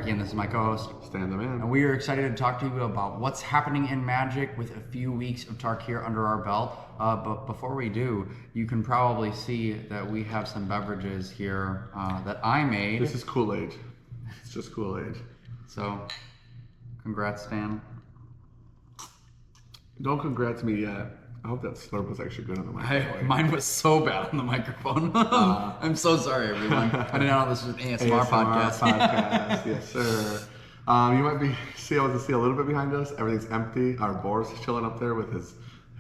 And this is my co-host, Stan the Man. And we are excited to talk to you about what's happening in Magic with a few weeks of Tarkir under our belt. But before we do, you can probably see that we have some beverages here that I made. This is Kool-Aid. It's just Kool-Aid. So, congrats, Stan. Don't congrats me yet. I hope that slurp was actually good on the microphone. Mine was so bad on the microphone. I'm so sorry, everyone. I didn't know this was an ASMR podcast. Yes, sir. You might be able to see a little bit behind us. Everything's empty. Our Boris is chilling up there with his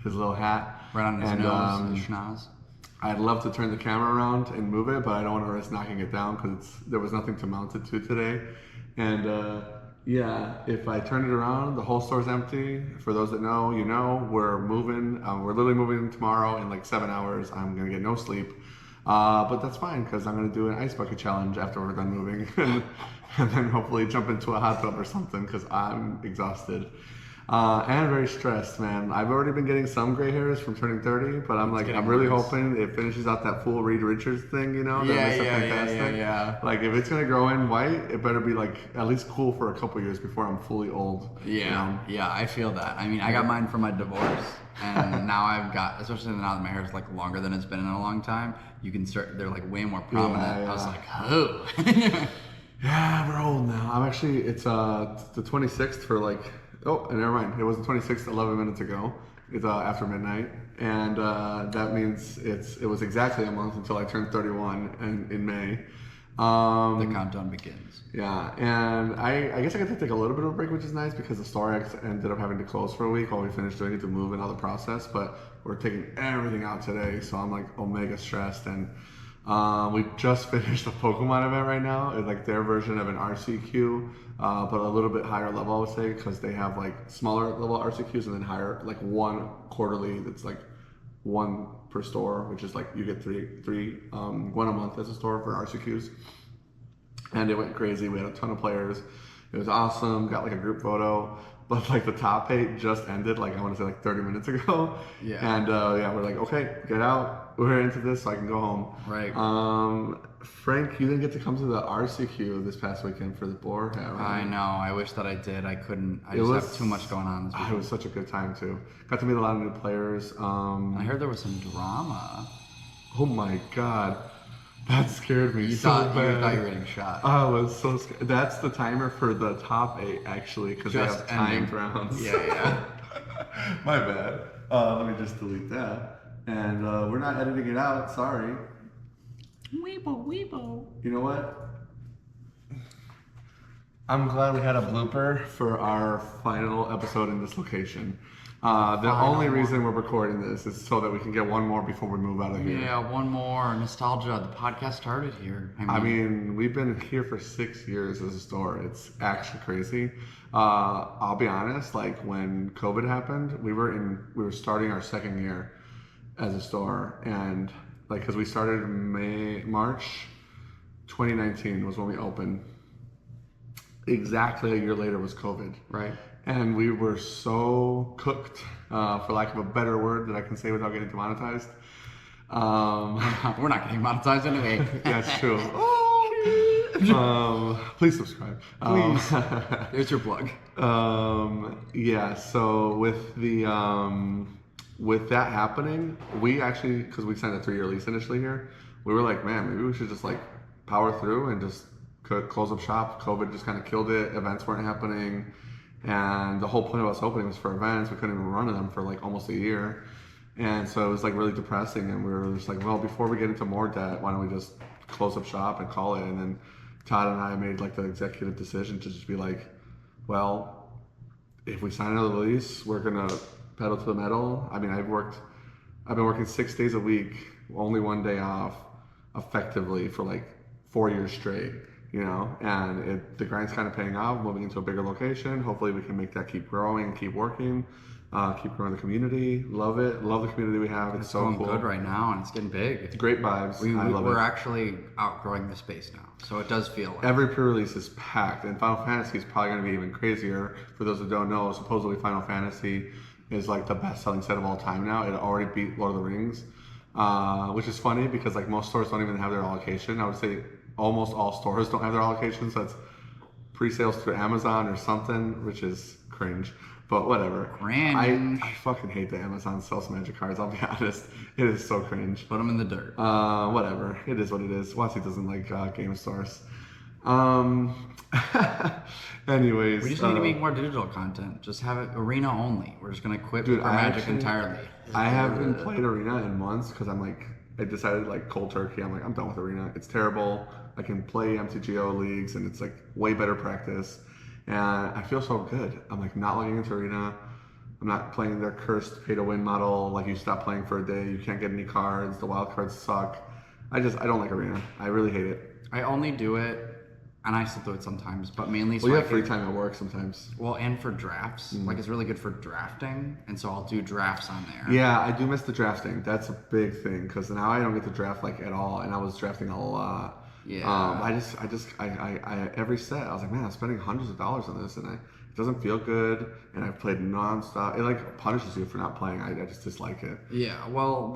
little hat. Right on his nose, his schnoz. I'd love to turn the camera around and move it, but I don't want to risk knocking it down because there was nothing to mount it to today. And yeah, if I turn it around, the whole store's empty. For those that know, you know, we're moving. We're literally moving tomorrow in like 7 hours. I'm going to get no sleep. But that's fine because I'm going to do an ice bucket challenge after we're done moving. And then hopefully jump into a hot tub or something because I'm exhausted. And very stressed, man. I've already been getting some gray hairs from turning 30, but I'm really hoping it finishes out that full Reed Richards thing, you know? Yeah. Like, if it's gonna grow in white, it better be like at least cool for a couple years before I'm fully old. Yeah, I feel that. I mean, I got mine for my divorce, and now I've got, especially now that my hair is like longer than it's been in a long time, you can start, they're like way more prominent. Yeah. I was like, oh. Yeah, we're old now. I'm actually, it's the 26th for like, oh, never mind. It was the 26th, 11 minutes ago. It's after midnight, and that means it was exactly a month until I turned 31 in May. The countdown begins. Yeah, and I guess I got to take a little bit of a break, which is nice because the store ended up having to close for a week while we finished doing it to move and all the process. But we're taking everything out today, so I'm like omega stressed. And we just finished a Pokemon event right now. It's like their version of an RCQ, but a little bit higher level, I would say, because they have like smaller level RCQs and then higher, like one quarterly that's like one per store, which is like you get three, one a month as a store for RCQs. And it went crazy. We had a ton of players. It was awesome. Got like a group photo. But like the top 8 just ended, like I want to say like 30 minutes ago. Yeah. And yeah, we're like, okay, get out. We're into this so I can go home. Right. Frank, you didn't get to come to the RCQ this past weekend for the board. Right? I know. I wish that I did. I couldn't. I just have too much going on this weekend. It was such a good time too. Got to meet a lot of new players. I heard there was some drama. Oh my God. That scared me You so thought bad. you thought you were getting shot. I was so scared. That's the timer for the top 8, actually, because they have timed rounds. Yeah. My bad. Let me just delete that. And we're not editing it out. Sorry. Weeble. You know what? I'm glad we had a blooper for our final episode in this location. The only reason we're recording this is so that we can get one more before we move out of here. Yeah, one more. Nostalgia. The podcast started here. I mean, we've been here for 6 years as a store. It's actually crazy. I'll be honest, like when COVID happened, we were starting our second year as a store, and like because we started March 2019 was when we opened. Exactly a year later was COVID. Right. And we were so cooked, for lack of a better word that I can say without getting demonetized. We're not getting monetized anyway. That's true. Please subscribe. Please. There's your plug. Yeah. So with that happening, we actually, because we signed a 3-year lease initially here, we were like, man, maybe we should just like power through and just close up shop. COVID just kind of killed it. Events weren't happening. And the whole point of us opening was for events. We couldn't even run them for like almost a year. And so it was like really depressing. And we were just like, well, before we get into more debt, why don't we just close up shop and call it? And then Todd and I made like the executive decision to just be like, well, if we sign another lease, we're going to pedal to the metal. I mean, I've been working 6 days a week, only 1 day off effectively for like 4 years straight. You know, and the grind's kind of paying off, moving into a bigger location. Hopefully we can make that keep growing and keep working. keep growing the community. Love it. Love the community we have. It's so going cool. good right now, and it's getting big. Great vibes. I love we're it. actually outgrowing the space now, so it does feel like Every pre-release is packed, and Final Fantasy is probably going to be even crazier. For those that don't know, supposedly Final Fantasy is like the best-selling set of all time now. It already beat Lord of the Rings, which is funny because like most stores don't even have their allocation. I would say almost all stores don't have their allocation, so it's pre-sales through Amazon or something, which is cringe. But whatever. Cringe. I fucking hate that Amazon sells Magic cards. I'll be honest. It is so cringe. put them in the dirt. Whatever. It is what it is. Wasi doesn't like game stores. Um, anyways. We just need to make more digital content. Just have it arena only. We're just gonna quit Dude, our Magic entirely. I haven't played Arena in months because I'm like, I decided like cold turkey. I'm like, I'm done with Arena. It's terrible. I can play MTGO leagues and it's like way better practice. And I feel so good. I'm like not logging into Arena. I'm not playing their cursed pay to win model. Like you stop playing for a day, you can't get any cards. The wild cards suck. I don't like Arena. I really hate it. I only do it, and I still do it sometimes, but mainly so Well, you I have can, free time at work sometimes. well, and for drafts. Like it's really good for drafting, and so I'll do drafts on there. Yeah, I do miss the drafting. That's a big thing because now I don't get to draft like at all, and I was drafting a lot. Yeah. I every set I was like, man, I'm spending hundreds of dollars on this, and it doesn't feel good, and I've played nonstop. It like punishes you for not playing. I just dislike it. Yeah, well,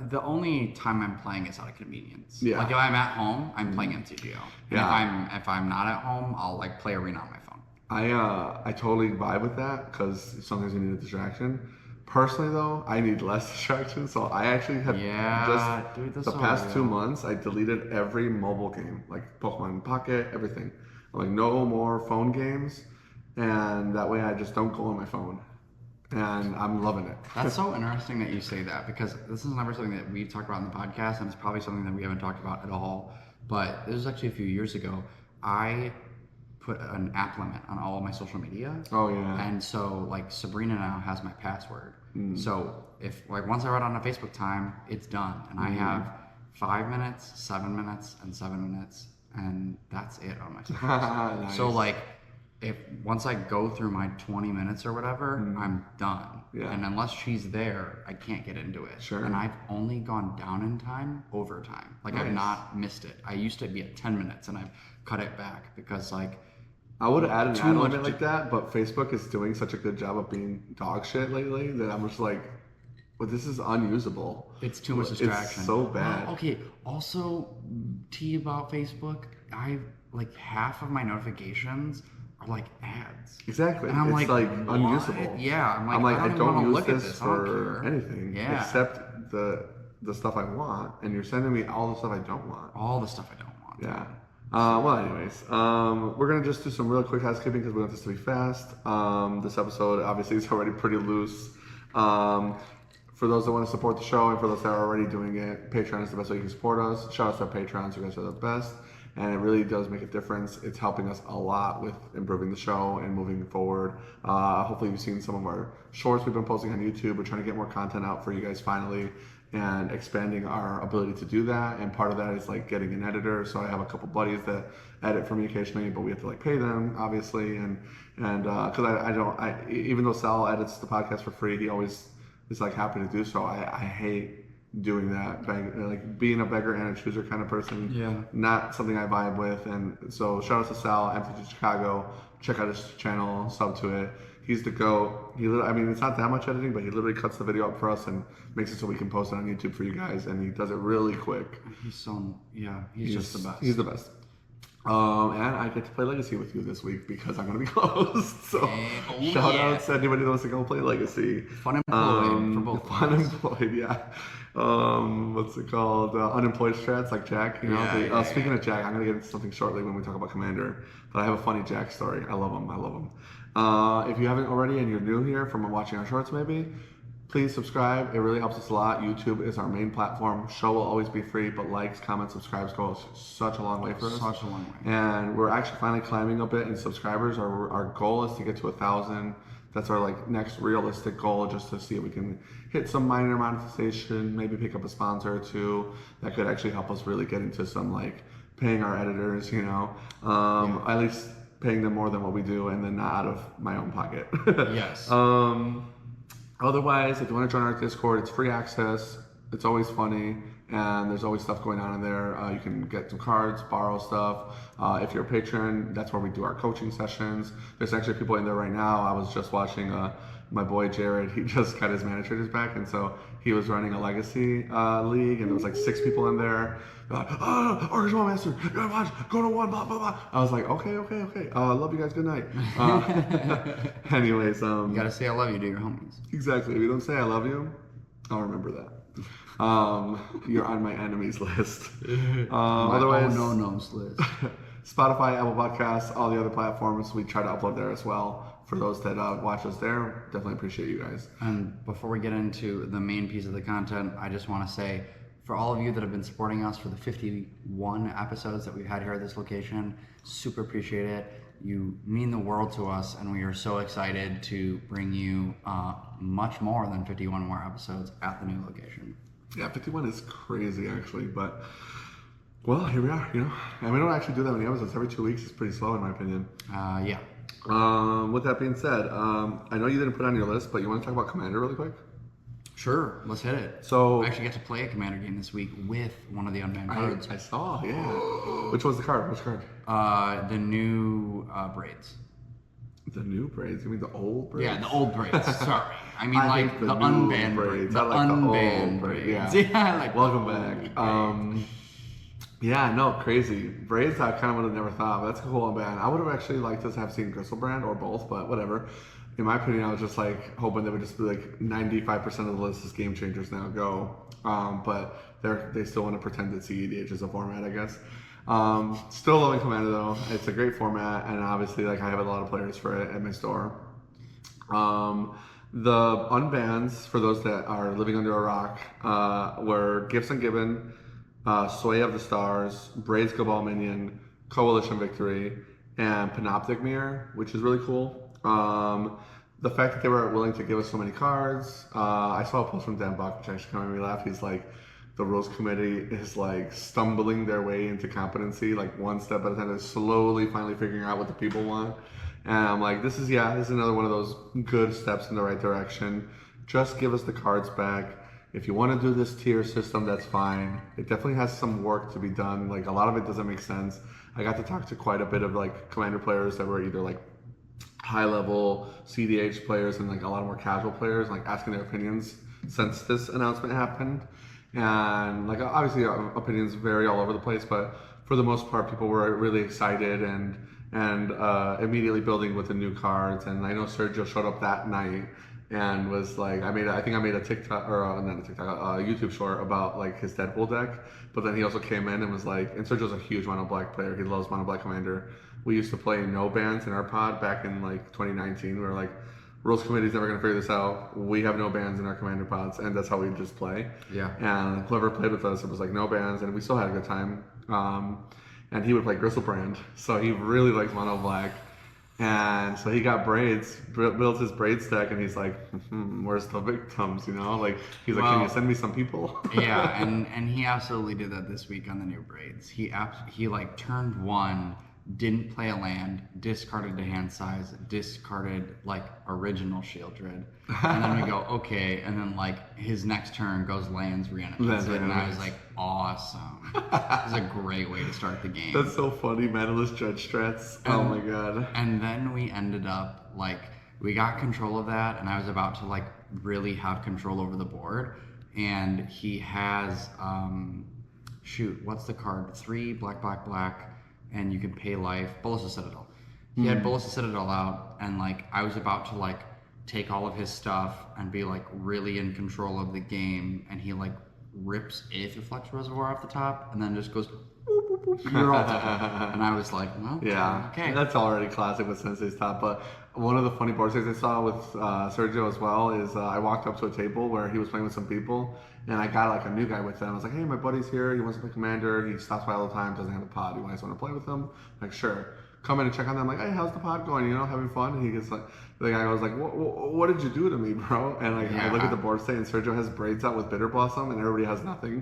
the only time I'm playing is out of convenience. Yeah. Like if I'm at home, I'm playing MTGO. And Yeah. if I'm not at home, I'll like play Arena on my phone. I totally vibe with that because sometimes you need a distraction. Personally, though, I need less distraction, so I actually have Dude, that's the so past real. 2 months I deleted every mobile game, like Pokemon Pocket, everything. I'm like, no more phone games, and that way I just don't go on my phone, and I'm loving it. That's so interesting that you say that because this is never something that we've talked about in the podcast, and it's probably something that we haven't talked about at all. But this was actually a few years ago. I put an app limit on all of my social media. Oh yeah. And so like Sabrina now has my password. Mm. So if like once I write on a Facebook time, it's done. And I have 5 minutes, 7 minutes, and 7 minutes, and that's it on my social media. Nice. So like if once I go through my 20 minutes or whatever, I'm done. Yeah. And unless she's there, I can't get into it. Sure. And I've only gone down in time over time. Like I've Nice. not missed it. I used to be at 10 minutes and I've cut it back because like I would add an Too ad much limit like that, but Facebook is doing such a good job of being dog shit lately that I'm just like, well, this is unusable. it's too much distraction. It's so bad. Okay. Also, tea about Facebook. I like half of my notifications are like ads. Exactly. And I'm it's like, like unusable. what? Yeah. I'm like, I even don't wanna use look at this I don't for care. anything Yeah. except the stuff I want, and you're sending me all the stuff I don't want. All the stuff I don't want. Yeah. Well, anyways, we're gonna just do some real quick housekeeping because we want this to be fast. This episode obviously is already pretty loose. For those that want to support the show and for those that are already doing it, Patreon is the best way you can support us. Shout out to our Patrons, you guys are the best. And it really does make a difference. It's helping us a lot with improving the show and moving forward. Hopefully you've seen some of our shorts we've been posting on YouTube. We're trying to get more content out for you guys finally and expanding our ability to do that. And part of that is like getting an editor. So I have a couple buddies that edit for me occasionally, but we have to like pay them obviously. And because even though Sal edits the podcast for free, he always is like happy to do so. I hate doing that, like being a beggar and a chooser kind of person. Yeah. Not something I vibe with. And so shout out to Sal, MTG Chicago. Check out his channel, sub to it. He's the GOAT. I mean, it's not that much editing, but he literally cuts the video up for us and makes it so we can post it on YouTube for you guys. And he does it really quick. He's just the best. He's the best. And I get to play Legacy with you this week because I'm going to be closed. So shout out to anybody that wants to go play Legacy. Fun employed for both. Fun employed, yeah. What's it called? Unemployed strats like Jack. You know. Speaking of Jack, I'm going to get into something shortly when we talk about Commander. But I have a funny Jack story. I love him. If you haven't already and you're new here from watching our shorts maybe, please subscribe. It really helps us a lot. YouTube is our main platform. Show will always be free, but likes, comments, subscribes go such a long way for us. Such a long way. And we're actually finally climbing a bit in subscribers. Our goal is to get to 1,000. That's our like next realistic goal, just to see if we can hit some minor monetization, maybe pick up a sponsor or two. That could actually help us really get into some like paying our editors, at least paying them more than what we do, and then not out of my own pocket. Yes. Otherwise, if you want to join our Discord, it's free access. It's always funny, and there's always stuff going on in there. You can get some cards, borrow stuff. If you're a patron, that's where we do our coaching sessions. There's actually people in there right now. I was just watching my boy Jared. He just got his managers back, and so he was running a legacy league, and there was like 6 people in there. They're like, Orchestra Master, watch, go to 1, blah blah blah. I was like, okay. Love you guys. Good night. Anyways, You gotta say I love you to your homies. exactly. If you don't say I love you, I'll remember that. You're on my enemies list. Otherwise, oh no's list. Spotify, Apple Podcasts, all the other platforms, we try to upload there as well. For those that watch us there, definitely appreciate you guys. And before we get into the main piece of the content, I just want to say, for all of you that have been supporting us for the 51 episodes that we've had here at this location, super appreciate it. You mean the world to us, and we are so excited to bring you much more than 51 more episodes at the new location. Yeah, 51 is crazy actually, but well, here we are, you know. And we don't actually do that many episodes. Every 2 weeks is pretty slow in my opinion. Yeah. With that being said, I know you didn't put it on your list, but you want to talk about Commander really quick? Sure, let's hit it. So I actually got to play a Commander game this week with one of the unbanned cards. I saw, yeah. Which was the card? Which card? The new braids. The new braids? You mean the old braids? Yeah, the old braids. Sorry, I mean I like think the the new unbanned braids. braids. I The like the old unbanned braids, braids. yeah. Yeah, I like Welcome the back. old braids. Yeah, no, crazy. Braids, I kind of would have never thought, but that's a cool unbanned. I would have actually liked us to have seen Gristlebrand or both, but whatever. In my opinion, I was just like hoping they would just be like 95% of the list is game changers now go. But they still want to pretend that CEDH is a format, I guess. Still loving Commander though. It's a great format, and obviously like I have a lot of players for it at my store. The unbans, for those that are living under a rock, were Gifts Ungiven, Sway of the Stars, Braids Cabal Minion, Coalition Victory, and Panoptic Mirror, which is really cool. The fact that they were willing to give us so many cards. I saw a post from Dan Buck, which actually kind of made me laugh. He's like, the rules committee is like stumbling their way into competency, like one step at a time. They're slowly, finally figuring out what the people want. And I'm like, this is another one of those good steps in the right direction. Just give us the cards back. If you want to do this tier system, that's fine. It definitely has some work to be done. Like a lot of it doesn't make sense. I got to talk to quite a bit of like Commander players that were either like high level CDH players and like a lot more casual players, like asking their opinions since this announcement happened. And like obviously opinions vary all over the place, but for the most part, people were really excited and immediately building with the new cards. And I know Sergio showed up that night and was like, I think I made a TikTok or not a TikTok, a YouTube short about like his Deadpool deck. But then he also came in and was like, and Sergio's a huge Mono Black player. He loves Mono Black Commander. We used to play no bans in our pod back in like 2019. We were like, rules committee's never gonna figure this out. We have no bans in our Commander pods, and that's how we just play. Yeah. And whoever played with us, it was like no bans, and we still had a good time. And he would play Gristlebrand, so he really likes Mono Black. And so he got braids, built his braids deck, and he's like, where's the victims, you know? Like, he's like, can you send me some people? Yeah, and he absolutely did that this week on the new braids. He like turned one, didn't play a land, discarded to hand size, discarded like original Shield Dread. And then we go, okay, and then like his next turn goes lands, reanimates it, and I was like, awesome. This is a great way to start the game. That's so funny, Manaless Judge strats. Oh my god. And then we ended up like, we got control of that, and I was about to like really have control over the board. And he has, what's the card? 3 black, and you can pay life. Bolus of Citadel. He had Bolus of Citadel out, and like I was about to like take all of his stuff and be like really in control of the game, and he like rips Aetherflux Reservoir off the top, and then just goes, boop, boop, boop, you're all done. And I was like, well, yeah, okay. That's already classic with Sensei's top. But one of the funny board states I saw with Sergio as well is I walked up to a table where he was playing with some people, and I got like a new guy with them. I was like, hey, my buddy's here. He wants to play Commander. He stops by all the time. Doesn't have a pod. You guys want to play with him? Like, sure. Come in and check on them. Like, hey, how's the pod going? You know, having fun? And he gets like, the guy goes like, what did you do to me, bro? And like, I look at the board state, and Sergio has braids out with Bitter Blossom, and everybody has nothing.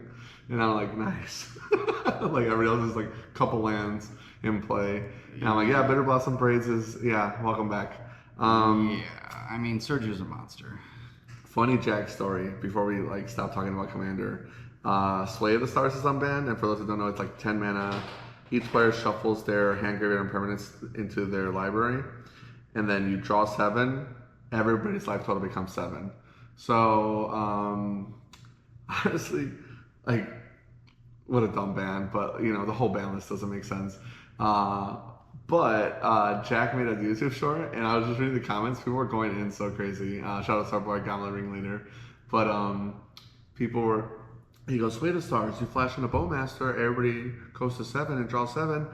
And I'm like, nice. Like everybody else is like a couple lands in play. And I'm like, yeah, Bitter Blossom braids is welcome back. Yeah, I mean, Sergio's a monster. Funny Jack story before we like stop talking about Commander. Sway of the Stars is unbanned, and for those who don't know, it's like 10 mana. Each player shuffles their hand graveyard and permanents into their library, and then you draw 7. Everybody's life total becomes 7. So honestly, like what a dumb ban, but you know the whole ban list doesn't make sense. But Jack made a YouTube short, and I was just reading the comments. People were going in so crazy. Shout out to our boy Gamla Ringleader. But people were. He goes, "Wait a stars! You flash in a Bowmaster, everybody goes to 7 and draws 7.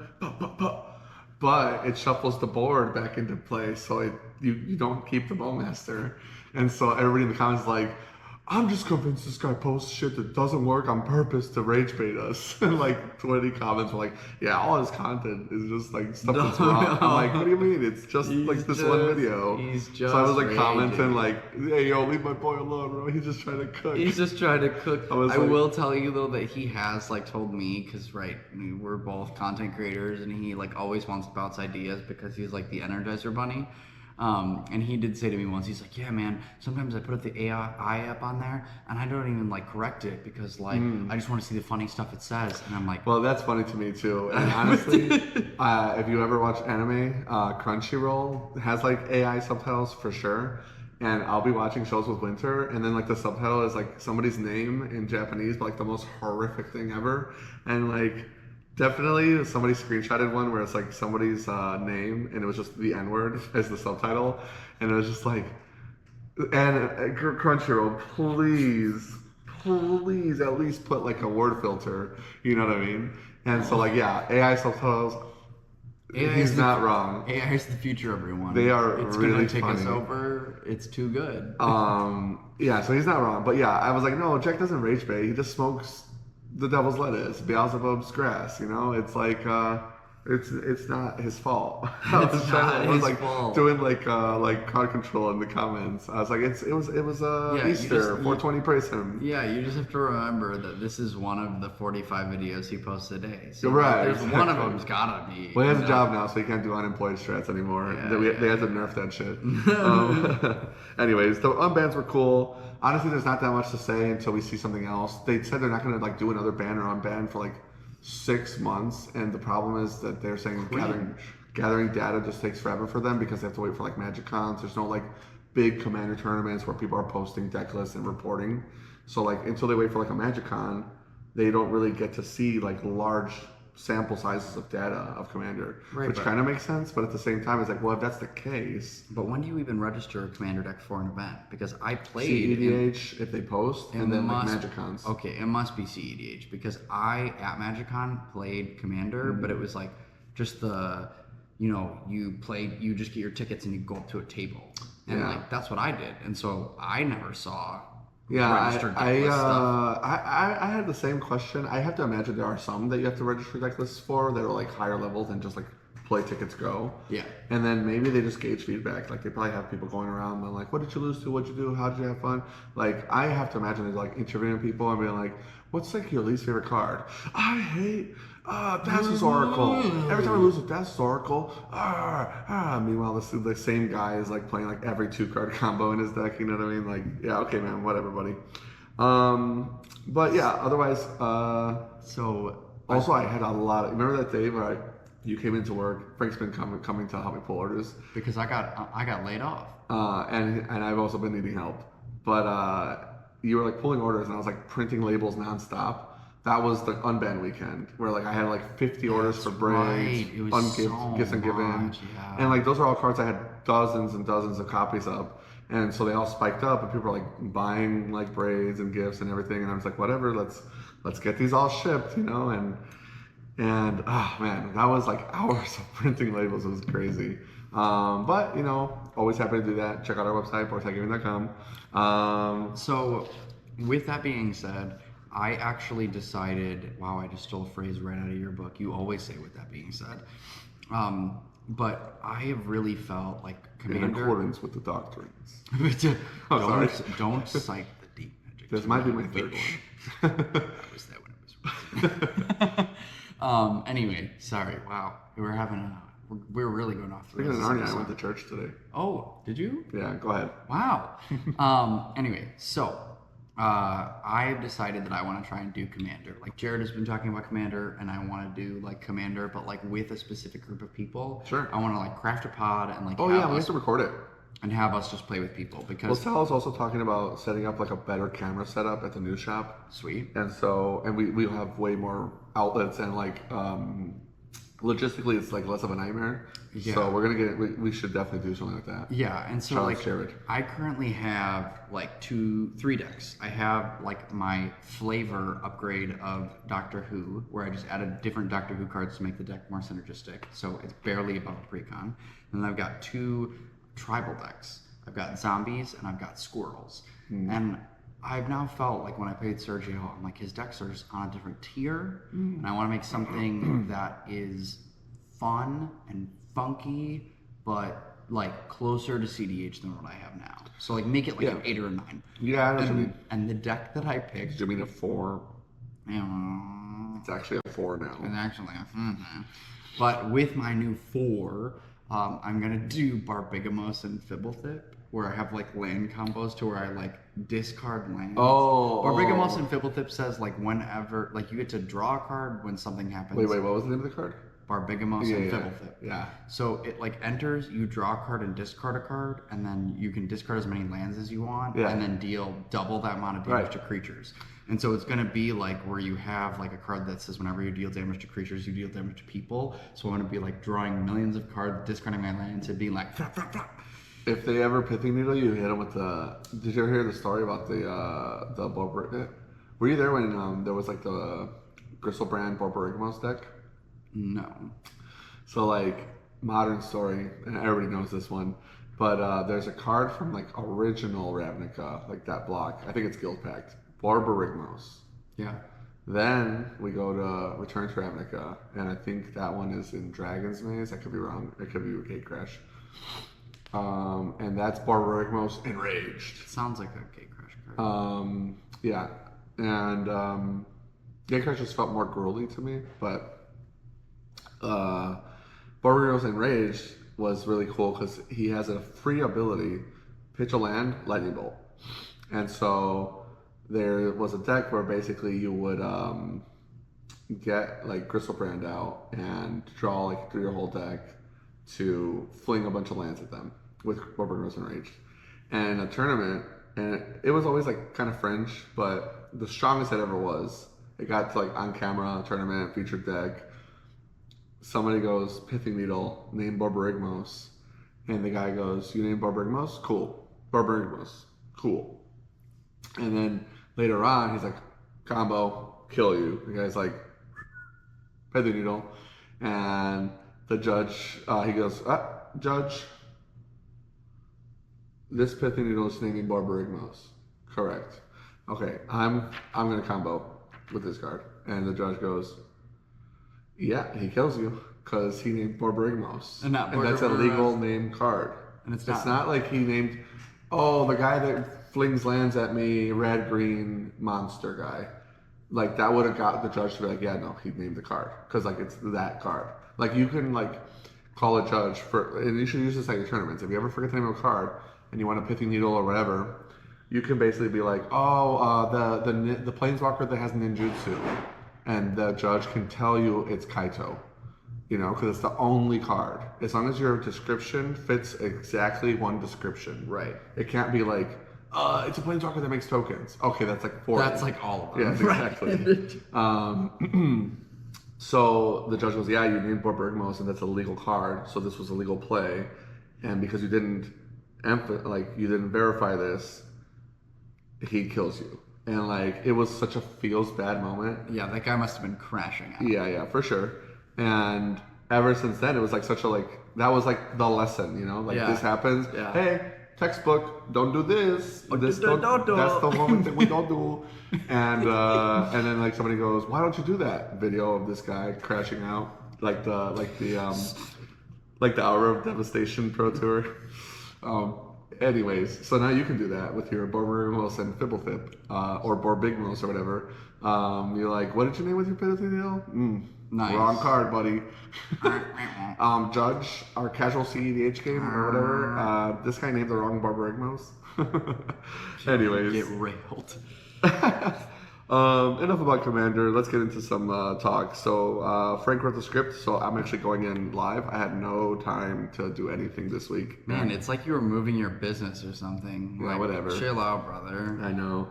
But it shuffles the board back into play, so you don't keep the Bowmaster." And so everybody in the comments is like, "I'm just convinced this guy posts shit that doesn't work on purpose to rage bait us." And like 20 comments were like, "Yeah, all his content is just like stuff that's wrong." I'm like, "What do you mean? It's just like this one video." He's just so I was like raging. commenting like, "Hey yo, leave my boy alone, bro. He's just trying to cook." He's just trying to cook. I like, will tell you though that he has like told me, because right, we're both content creators, and he like always wants to bounce ideas because he's like the Energizer Bunny. And he did say to me once, he's like, "Yeah, man, sometimes I put up the AI app on there and I don't even like correct it because like I just want to see the funny stuff it says." And I'm like, well, that's funny to me too. And honestly, if you ever watch anime, Crunchyroll has like AI subtitles for sure. And I'll be watching shows with Winter, and then like the subtitle is like somebody's name in Japanese, but like the most horrific thing ever. And like definitely somebody screenshotted one where it's like somebody's name, and it was just the N word as the subtitle, and it was just like, and Crunchyroll, please at least put like a word filter, you know what I mean? And so like yeah, AI subtitles. He's not wrong. AI is the future, everyone. They are It's really gonna take funny. us over. It's too good. Yeah, so he's not wrong. But yeah, I was like, no, Jack doesn't rage bait. He just smokes the devil's lettuce, Beelzebub's grass. You know, it's like it's not his fault. I was It's not I was his like fault. doing like crowd control in the comments. I was like, it was Yeah, Easter, 420 praise him. Yeah, you just have to remember that this is one of the 45 videos he posts a day. So Right, there's one of exactly. them's gotta be. Well, he has you a know? job now, so he can't do unemployed strats anymore. Yeah, They had to nerf that shit. Anyways, the unbans were cool. Honestly, there's not that much to say until we see something else. They said they're not going to like do another ban or unban for like 6 months, and the problem is that they're saying gathering data just takes forever for them because they have to wait for like Magic Cons. There's no like big Commander tournaments where people are posting deck lists and reporting. So like until they wait for like a Magic Con, they don't really get to see like large sample sizes of data of Commander, Right, which but- kind of makes sense. But at the same time, it's like, well, if that's the case, But when do you even register a Commander deck for an event? Because I played in- CEDH if they post, and then like must- Magic Cons. Okay, it must be CEDH because I at MagicCon played Commander, but it was like just the, you just get your tickets and you go up to a table, and Yeah. like that's what I did, and so I never saw. Yeah, registered deck list stuff. I had the same question. I have to imagine there are some that you have to register deck lists for that are like higher level than just like play tickets go. Yeah. And then maybe they just gauge feedback. Like they probably have people going around and like, what did you lose to? What'd you do? How did you have fun? Like I have to imagine they're like interviewing people and being like, what's like your least favorite card? I hate Dazzle's Oracle. Every time I lose with Dazzle's Oracle, meanwhile the same guy is like playing like every 2-card combo in his deck, you know what I mean? Like, yeah, okay man, whatever buddy. But yeah, otherwise, So also I had a lot of, remember that day where you came into work, Frank's been coming to help me pull orders. because I got laid off. And I've also been needing help. But you were like pulling orders and I was like printing labels nonstop. That was the unban weekend where like I had like 50 orders for braids, right. It was so gifts and given. much, yeah. And like those are all cards I had dozens and dozens of copies of. And so they all spiked up and people were like buying like braids and gifts and everything. And I was like, whatever, let's get these all shipped, you know? And oh man, that was like hours of printing labels. It was crazy. But you know, always happy to do that. Check out our website, boardtechgaming.com. So, with that being said, I actually decided. Wow, I just stole a phrase right out of your book. You always say, "With that being said," but I have really felt like In Commander. accordance with the doctrines. don't sorry. don't cite the deep magic. This to might be me, my third which one. I was there when it was. Anyway, sorry. Wow, we're having we're really going off the Speaking of rails. Narnia, I went to church today. Oh, did you? Yeah, go ahead. Wow. Anyway, so I've decided that I want to try and do Commander. Like Jared has been talking about Commander, and I want to do like Commander, but like with a specific group of people. Sure. I want to like craft a pod and like Oh have yeah, we have us to record it. and have us just play with people Well, because Sal is also talking about setting up like a better camera setup at the news shop. sweet. And so, and we'll have way more outlets and like, logistically it's like less of a nightmare. Yeah. So we're going to we should definitely do something like that. Yeah, and so Charles like Jared. I currently have like 3 decks. I have like my flavor upgrade of Doctor Who, where I just added different Doctor Who cards to make the deck more synergistic. So it's barely above a precon. And then I've got 2 tribal decks. I've got zombies and I've got squirrels. And I've now felt like when I played Sergio, I'm like his decks are just on a different tier, and I want to make something that is fun and funky, but like closer to CDH than what I have now. So like make it like an 8 or a 9. Yeah, I know what you mean. And the deck that I picked, Do you mean a 4? and It's actually a 4 now. actually, but with my new 4, I'm gonna do Barbigamos and Fibblethip, where I have like land combos to where I like discard lands. Barbigamos and Fibblethip says like whenever, like you get to draw a card when something happens. Wait, what was the name of the card? Barbigamos and Fibblethip. Yeah. So it like enters, you draw a card and discard a card, and then you can discard as many lands as you want, and then deal double that amount of damage to creatures. And so it's gonna be like where you have like a card that says whenever you deal damage to creatures, you deal damage to people. So I'm gonna be like drawing millions of cards, discarding my lands, and being like, "Frap, frap, frap." If they ever pithing needle you, hit them with the. Did you ever hear the story about the Borborygmos? Were you there when there was like the Gristlebrand Borborygmos deck? No. So like modern story, and everybody knows this one, but there's a card from like original Ravnica, like that block. I think it's Guild Pact. Borborygmos. Yeah. Then we go to Return to Ravnica, and I think that one is in Dragon's Maze. I could be wrong. It could be Gate Crash. And that's Borborygmos Enraged. Sounds like a Gate Crash card. Yeah, and Gate Crash just felt more gruely to me, but Borborygmos Enraged was really cool because he has a free ability, pitch a land, lightning bolt, and so there was a deck where basically you would get like Gristlebrand out and draw like through your whole deck to fling a bunch of lands at them with Borborygmos Enraged. And in a tournament, and it was always like kind of fringe, but the strongest it ever was. It got to like on camera tournament featured deck. Somebody goes Pithing Needle, name Borborygmos, and the guy goes, "You name Borborygmos? Cool. Borborygmos, cool." And then later on, he's like, "Combo, kill you." The guy's like, Pithing Needle, and the judge, he goes, "Judge, this Pithing Needle is naming Borborygmos." "Correct." "Okay, I'm gonna combo with this card." And the judge goes, "Yeah, he kills you because he named Borborygmos, And not that's a legal name card." And it's not like he named, the guy that flings lands at me, red green monster guy. Like that would have got the judge to be like, "Yeah, no, he named the card because like it's that card." Like you can like call a judge for, and you should use this at your tournaments. If you ever forget the name of a card and you want a Pithing Needle or whatever, you can basically be like, the planeswalker that has ninjutsu, and the judge can tell you it's Kaito, because it's the only card. As long as your description fits exactly one description. Right. It can't be like, it's a planeswalker that makes tokens. Okay, that's like 40. That's like all of them. Yeah, exactly. So the judge goes, "Yeah, you named Borborygmos, and that's a legal card. So this was a legal play, and because you didn't verify this, he kills you." And like it was such a feels bad moment. Yeah, that guy must have been crashing out. Yeah, for sure. And ever since then, it was like such a that was like the lesson, this happens. Yeah. Hey, textbook, don't do this. Don't That's the one thing we don't do. And then like somebody goes, "Why don't you do that?" Video of this guy crashing out, like the Hour of Devastation Pro Tour. Anyways, so now you can do that with your Borborygmos and Fibblethip, or Borbigmos or whatever. You're like, what did you name with your penalty deal? Nice. Wrong card, buddy. Judge, our casual CEDH game or whatever. This guy named the wrong Barbarignos. Anyways. Get railed. Enough about Commander. Let's get into some talk. So Frank wrote the script, so I'm actually going in live. I had no time to do anything this week. Man, it's like you were moving your business or something. Yeah, like, whatever. Chill out, brother. I know.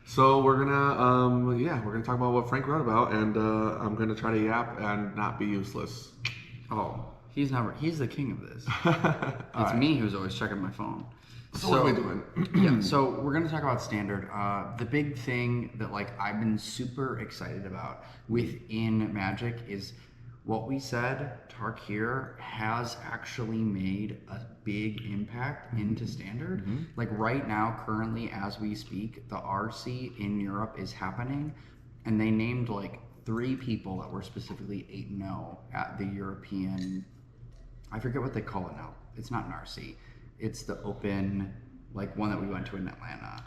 So we're gonna talk about what Frank wrote about, and I'm gonna try to yap and not be useless. Oh, he's the king of this. It's right. me who's always checking my phone. So what are we doing? Yeah, so we're gonna talk about standard. The big thing that like I've been super excited about within Magic is what we said. Tarkir has actually made a big impact into standard. Like right now, currently as we speak, the RC in Europe is happening, and they named like 3 people that were specifically 8-0 at the European. I forget what they call it now. It's not an RC. It's the open, like one that we went to in Atlanta.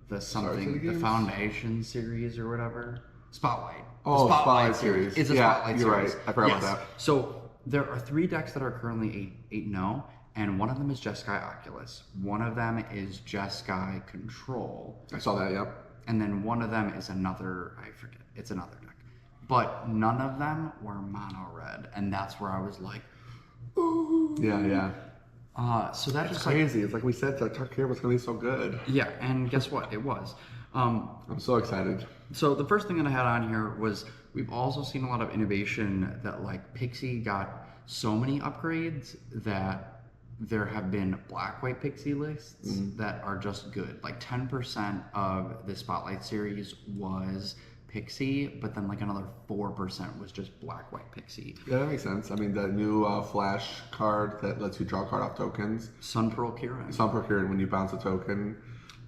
The Foundation series or whatever. Spotlight. Oh, Spotlight series. It's a yeah, Spotlight you're series. right. I forgot about that. So there are 3 decks that are currently 8-0, and one of them is Jeskai Oculus. One of them is Jeskai Control. I saw that, yep. And then one of them is another, I forget, it's another deck. But none of them were mono red, and that's where I was like, ooh. Yeah. So that It's just crazy. It's like we said that Tarkir was going to be so good. Yeah, and guess what? It was. I'm so excited. So the first thing that I had on here was we've also seen a lot of innovation that like Pixie got so many upgrades that there have been black-white Pixie lists that are just good. Like 10% of the Spotlight series was Pixie, but then like another 4% was just black-white Pixie. Yeah, that makes sense. I mean, the new Flash card that lets you draw a card off tokens. Sun Pearl Kirin. When you bounce a token,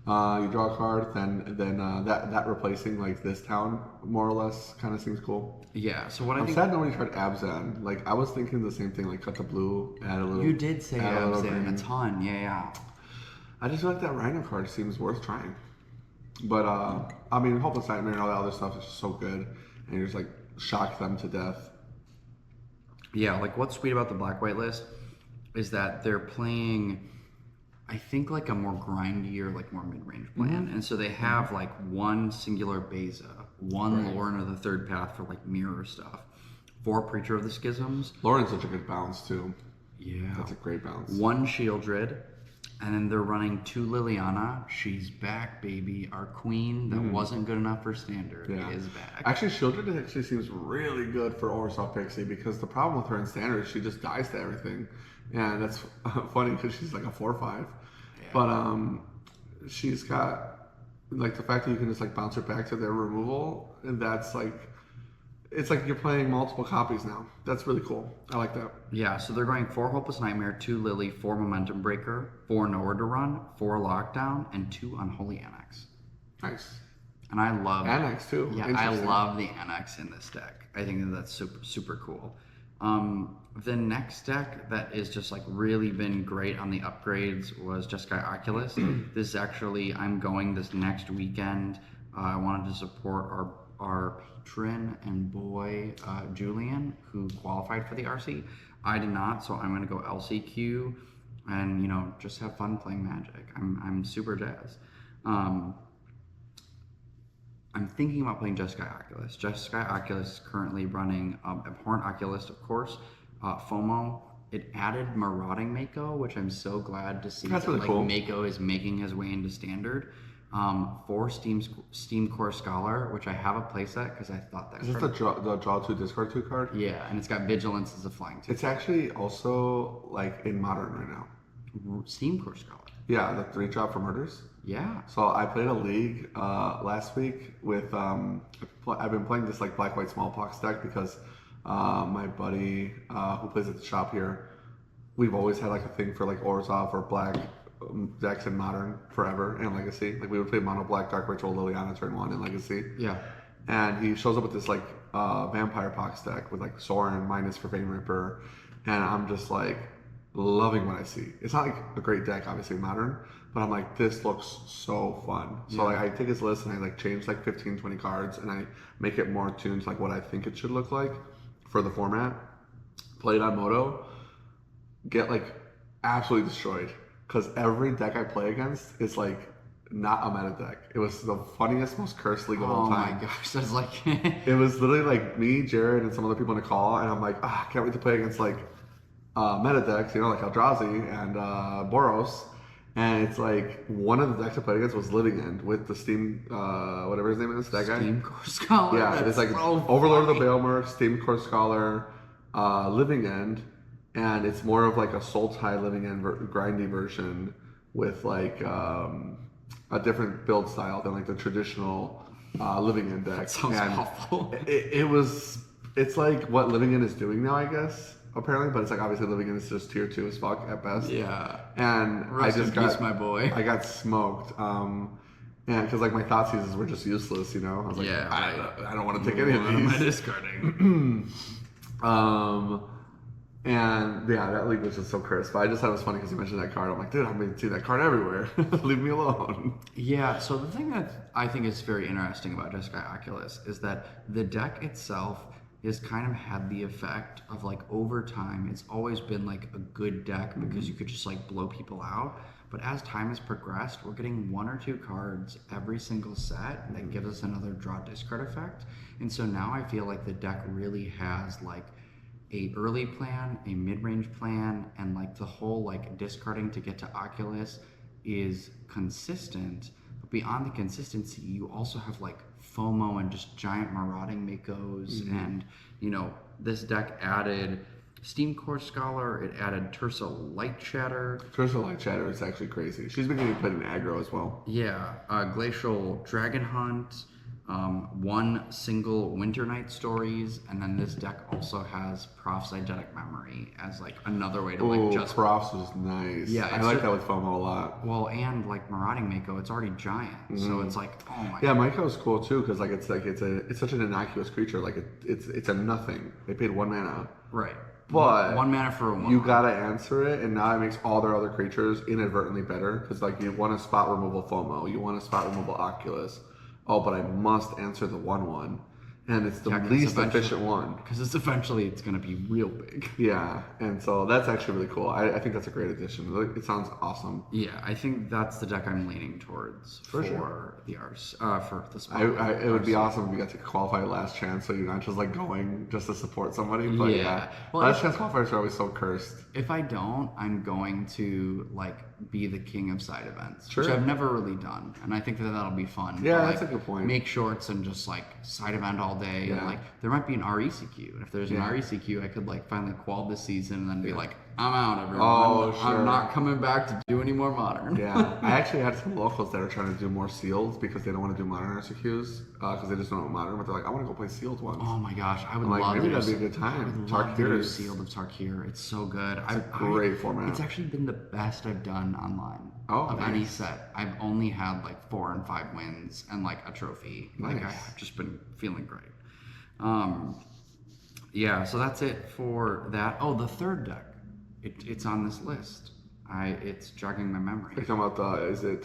you draw a card. Then that replacing like this town more or less kind of seems cool. Yeah. So what I'm sad nobody tried Abzan. Like I was thinking the same thing. Like cut the blue, add a little. You did say Abzan a ton. Yeah. I just feel like that Rhino card seems worth trying. But I mean, Hopeless Nightmare and all that other stuff is just so good, and you just like shock them to death. Yeah, like what's sweet about the black-white list is that they're playing, I think, like a more grindier, like more mid-range plan, and so they have like one singular Beza, one Lauren of the Third Path for like mirror stuff, 4 Preacher of the Schisms. Lauren's such a good bounce too. Yeah, that's a great bounce. 1 Shieldred. And then they're running 2 Liliana. She's back, baby. Our queen that wasn't good enough for standard is back. Actually, Shieldred actually seems really good for Orzhov Pixie because the problem with her in standard is she just dies to everything. And that's funny because she's like a 4/5. Yeah. But she's got like the fact that you can just like bounce her back to their removal, and that's like, it's like you're playing multiple copies now. That's really cool. I like that. Yeah, so they're going 4 Hopeless Nightmare, 2 Lily, 4 Momentum Breaker, 4 Nowhere to Run, 4 Lockdown, and 2 Unholy Annex. Nice. And I love Annex too. Yeah, I love the Annex in this deck. I think that's super cool. The next deck that is just like really been great on the upgrades was Jeskai Oculus. This is actually, I'm going this next weekend. I wanted to support our patron and boy Julian, who qualified for the RC. I did not, so I'm gonna go LCQ and just have fun playing Magic. I'm super jazzed. I'm thinking about playing Jeskai Oculus. Jeskai Oculus is currently running Abhorrent Oculist, of course, FOMO. It added Marauding Mako, which I'm so glad to see. That's really cool. Mako is making his way into standard. 4 Steam Core Scholar, which I have a playset because I thought that. Is this the draw 2 discard 2 card? Yeah, and it's got Vigilance as a flying 2. It's actually also like in Modern right now. Steam Core Scholar. Yeah, the 3-drop for murders. Yeah. So I played a league last week with I've been playing this like black-white smallpox deck because my buddy who plays at the shop here, we've always had like a thing for like Orzhov or black decks in Modern forever and Legacy. Like we would play mono black Dark Ritual Liliana turn 1 in Legacy. Yeah. And he shows up with this like Vampire Pox deck with like Sorin minus for Vein Ripper, and I'm just like loving what I see. It's not like a great deck, obviously modern, but I'm like, this looks so fun. So like I take his list and I like change like 15, 20 cards and I make it more tuned to like what I think it should look like for the format. Play it on Moto, get like absolutely destroyed. Because every deck I play against is like not a meta deck. It was the funniest, most cursed league of all Oh my time. gosh, that's like It was literally like me, Jared, and some other people in the call, and I'm like, can't wait to play against like meta decks, you know, like Eldrazi and Boros. And it's like one of the decks I played against was Living End with the Steam, whatever his name is, that guy. Steam Core Scholar. Yeah, That's it's like so Overlord of funny. the Baelmerk, Steam Core Scholar, Living End, and it's more of like a Soul Tide Living End grindy version with like a different build style than like the traditional Living End deck. That sounds and awful. it's like what Living End is doing now, I guess. Apparently, but it's like obviously Living End is just tier 2 as fuck at best. Yeah. And Rest I in just peace, got my boy. I got smoked. And because like my thought seizes were just useless, you know. I was like, Yeah, I don't want to take any of What am I these. discarding? And yeah, that league was just so cursed. But I just thought it was funny because you mentioned that card. I'm like, dude, I'm going to see that card everywhere. Leave me alone. Yeah, so the thing that I think is very interesting about Jeskai Oculus is that the deck itself has kind of had the effect of like over time, it's always been like a good deck because you could just like blow people out. But as time has progressed, we're getting 1 or 2 cards every single set that give us another draw discard effect. And so now I feel like the deck really has like a early plan, a mid-range plan, and like the whole like discarding to get to Oculus is consistent. But beyond the consistency, you also have like FOMO and just giant marauding Makos, and you know this deck added Steam Core Scholar, it added Tersa Light Shatter, Crystal Light Shatter is actually crazy. She's been getting played in aggro as well. yeah, Glacial Dragon Hunt, 1 single Winter Night Stories, and then this deck also has Prof's Eidetic Memory as like another way to like Oh, just Profs was nice. Yeah, I it's like just- that with FOMO a lot. well, and like Marauding Mako, it's already giant, so it's like oh my Yeah, Maiko's cool too because like it's such an innocuous creature. Like it's a nothing. They paid 1 mana, right. but 1 mana for a 1. you gotta answer it, and now it makes all their other creatures inadvertently better because like you want a spot removal FOMO, you want a spot removal Oculus. Oh, but I must answer the 1/1, and it's the Yeah, 'cause least eventually- efficient one. because it's eventually it's gonna be real big. Yeah, and so that's actually really cool. I think that's a great addition. It sounds awesome. Yeah, I think that's the deck I'm leaning towards for sure. the Ars, for the spot. It would be awesome if you got to qualify last chance, so you're not just like going just to support somebody. But Yeah. Well, last if- chance qualifiers are always so cursed. If I don't, I'm going to like be the king of side events, which Sure. I've never really done, and I think that that'll be fun. Yeah, to, that's like, a good point. Make shorts and just like side event all day, and Yeah. like there might be an RECQ, and if there's an Yeah. RECQ, I could like finally qual this season and then be like, I'm out, everyone. Oh, sure. I'm not coming back to do any more modern. Yeah, I actually had some locals that are trying to do more sealed because they don't want to do modern RCQs because they just don't know modern. But they're like, I want to go play sealed ones. Oh my gosh, I would I'm like, love maybe to do that'd be a good time. I would love to Tarkir do is- Sealed of Tarkir. It's so good. It's a great format. It's actually been the best I've done online Oh, of any nice. set. I've only had like 4 and 5 wins and like a trophy. Like Nice. I've just been feeling great. Yeah, so that's it for that. Oh, the third deck. It's on this list. It's jogging my memory. You're talking about is it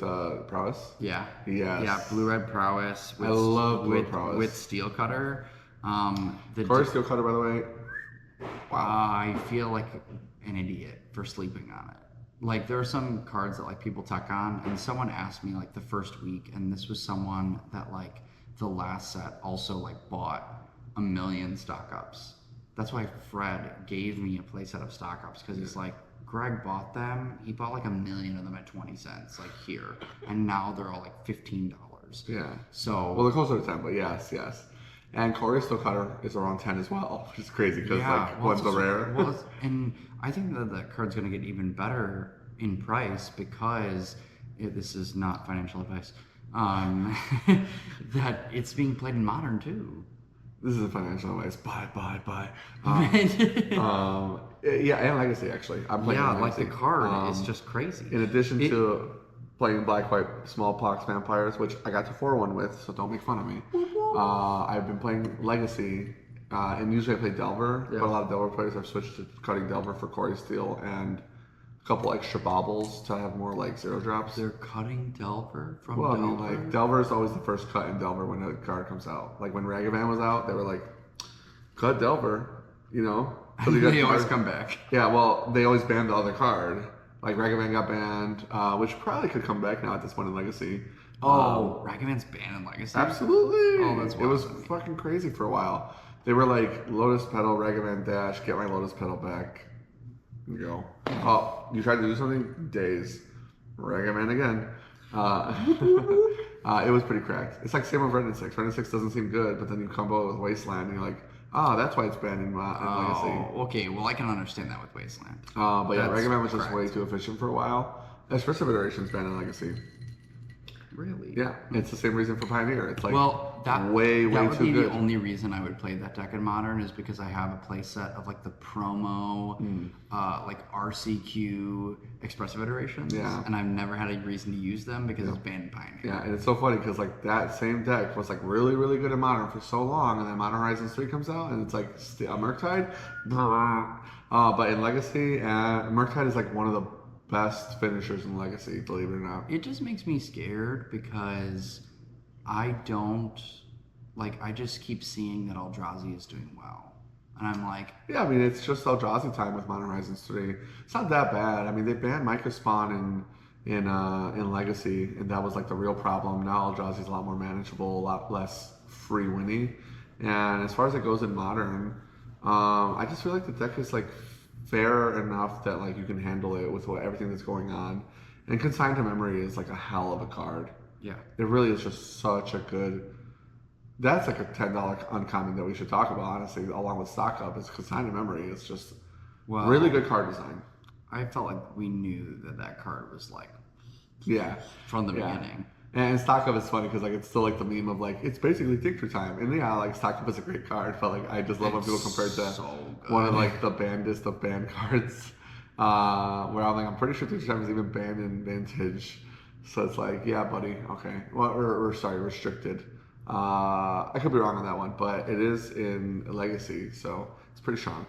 prowess? Yeah. Yes. Yeah, blue red prowess. I love blue prowess. with steel cutter. The Corey Steel Cutter, by the way. I feel like an idiot for sleeping on it. Like there are some cards that like people tuck on, and someone asked me like the first week, and this was someone that like the last set also like bought 1 million stock ups. That's why Fred gave me a playset of stock ups because he's like, Greg bought them. He bought like 1 million of them at 20 cents, like here, and now they're all like $15. Yeah. So Well, they're closer to 10, but yes. And Corey Steel Cutter is around 10 as well, which is crazy because like one's the rare. And I think that the card's going to get even better in price because this is not financial advice. That it's being played in modern too. This is a financial advice. Buy. Yeah, and Legacy actually. I'm playing Yeah, in like the Legacy. card is just crazy. In addition to playing Black White Smallpox Vampires, which I got to 4-1 with, so don't make fun of me. I've been playing Legacy, and usually I play Delver, Yeah. but a lot of Delver players have switched to cutting Delver for Corey Steel and a couple extra baubles to have more like zero drops. They're cutting Delver from Well, I Delver? mean, like Delver is always the first cut in Delver when a card comes out. Like when Ragavan was out, they were like, cut Delver, you know? So They always come back. Yeah, well, they always banned the other card. Like Ragavan got banned, which probably could come back now at this point in Legacy. Oh, Ragavan's banned in Legacy? Absolutely. Oh, that's It was wild. fucking crazy for a while. They were like Lotus Petal, Ragavan Dash, get my Lotus Petal back. You go. Oh, you tried to do something? Days. Ragavan again. It was pretty cracked. It's like same with Renin 6. Renin 6 doesn't seem good, but then you combo it with Wasteland and you're like, that's why it's banned in Legacy. Oh, okay. Well, I can understand that with Wasteland. But yeah, That's Ragavan was just correct. way too efficient for a while. Expressive Iteration's banned in Legacy. Really? Yeah, it's the same reason for Pioneer. It's like that way would too be good. the only reason I would play that deck in Modern is because I have a play set of like the promo, like RCQ expressive iterations, Yeah. and I've never had a reason to use them because it's banned in Pioneer. Yeah, and it's so funny because like that same deck was like really, really good in Modern for so long, and then Modern Horizons 3 comes out, and it's like a Murktide. But in Legacy, Murktide is like one of the best finishers in Legacy, believe it or not. It just makes me scared because I just keep seeing that Eldrazi is doing well, and I'm like, Yeah, I mean it's just Eldrazi time with Modern Horizons 3. It's not that bad. I mean they banned Microspawn in Legacy, and that was like the real problem. Now Eldrazi's a lot more manageable, a lot less free winning. And as far as it goes in Modern, I just feel like the deck is like fair enough that like you can handle it with everything that's going on. And Consign to Memory is like a hell of a card. yeah. It really is just such a good. That's like a $10 uncommon that we should talk about, honestly, along with Stock Up. Is Consign to Memory. It's just Well, really good card design. I felt like we knew that card was like Yeah. from the Yeah. beginning. And Stock Up is funny because like it's still like the meme of like it's basically Dictor time. And yeah, like Stock Up is a great card, but like I just love when people compare it to so one of good. like the bandest of banned cards. Where I'm pretty sure Dictor time is even banned in Vintage. So it's like, yeah, buddy, okay. Well, or sorry, restricted. I could be wrong on that one, but it is in Legacy, so it's pretty strong.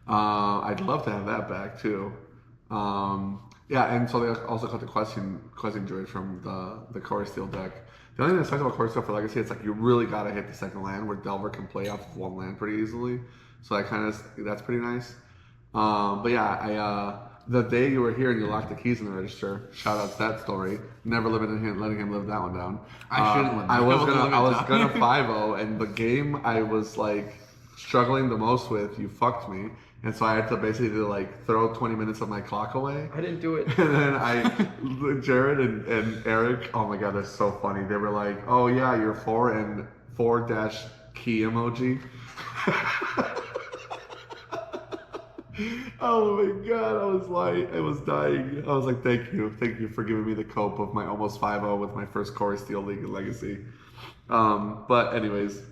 I'd love to have that back too. Yeah, and so they also got the questing druid from the Core Steel deck. The only thing that sucks about Core Steel for Legacy, it's like you really gotta hit the second land where Delver can play off of one land pretty easily. So that's pretty nice. But yeah, the day you were here and you locked the keys in the register, shout out to that story. Never letting him live that one down. I shouldn't let I was him live it I was down. gonna 5-0, and the game I was like struggling the most with, you fucked me. And so I had to basically like throw 20 minutes of my clock away. I didn't do it. And then Jared and Eric, oh my god, they're so funny. They were like, oh yeah, you're 4 dash key emoji. Oh my god, I was dying. I was like, thank you for giving me the cope of my almost 5-0 with my first Core Steel League in Legacy. But anyways,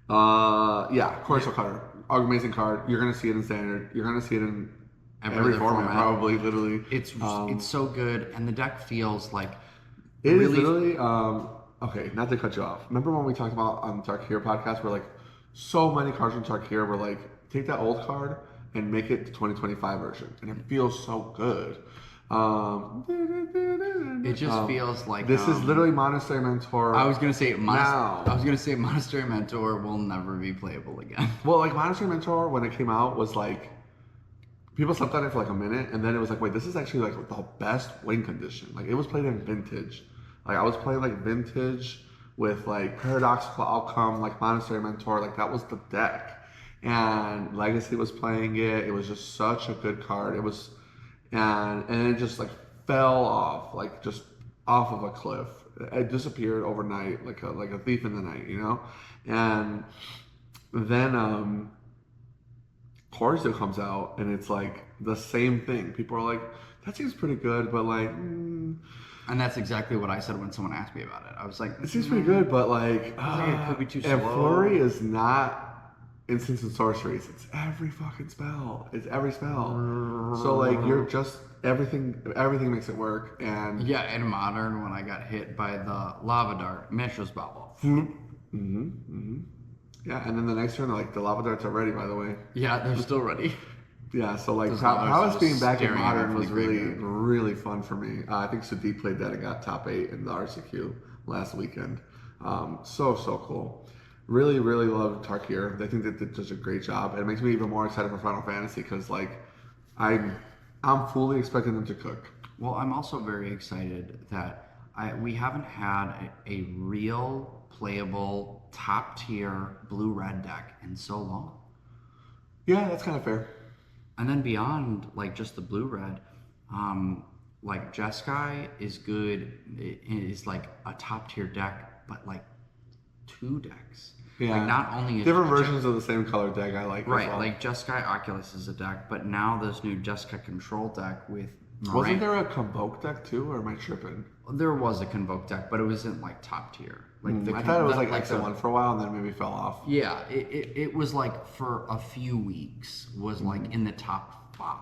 yeah, Core Steel Cutter, amazing card. You're gonna see it in Standard. You're gonna see it in every other format, probably, literally. It's so good, and the deck feels like It is literally, okay, not to cut you off. Remember when we talked about on the Tarkir podcast where like so many cards from Tarkir were like, take that old card and make it the 2025 version. And it feels so good. it just feels like This is literally Monastery Mentor. I was gonna say now. Monastery Mentor will never be playable again. Well, like Monastery Mentor when it came out was like, people slept on it for like a minute, and then it was like, wait, this is actually like the best win condition. Like it was played in Vintage. Like I was playing like Vintage with like Paradoxical Outcome, like Monastery Mentor, like that was the deck. And Legacy was playing it. It was just such a good card. It was, and it just like fell off, like just off of a cliff. It disappeared overnight, like a thief in the night, you know. And then Core Steel comes out, and it's like the same thing. People are like, that seems pretty good, but like. And that's exactly what I said when someone asked me about it. I was like, It seems pretty good, but like, it could be too and slow. Flurry is not instants and sorceries. It's every fucking spell. It's every spell. So like, you're just everything makes it work. And yeah, in Modern, when I got hit by the Lava Dart, Mishra's Bubble. Yeah, and then the next turn, like the lava darts are ready. By the way, Yeah, they're still ready. Yeah, so like Those Prowess others being just back in staring at Modern me was from the really, graveyard. really fun for me. I think Sadiq played that and got top 8 in the RCQ last weekend. So cool. Really, really love Tarkir. I think that did just a great job. It makes me even more excited for Final Fantasy because like I'm, I'm fully expecting them to cook. Well, I'm also very excited that we haven't had a real playable top tier blue red deck in so long. Yeah, that's kind of fair. And then beyond like just the blue red, um, like Jeskai is good. It is like a top tier deck, but like two decks. Like Yeah, not only is different versions of the same color deck I like as right, well. like Jeskai Oculus is a deck, but now this new Jeskai Control deck with Wasn't Moraine. there a Convoke deck too, or am I tripping? There was a Convoke deck, but it wasn't like top tier. Like I thought it was like the- X1 for a while and then maybe fell off. Yeah, it was like for a few weeks was like in the top 5,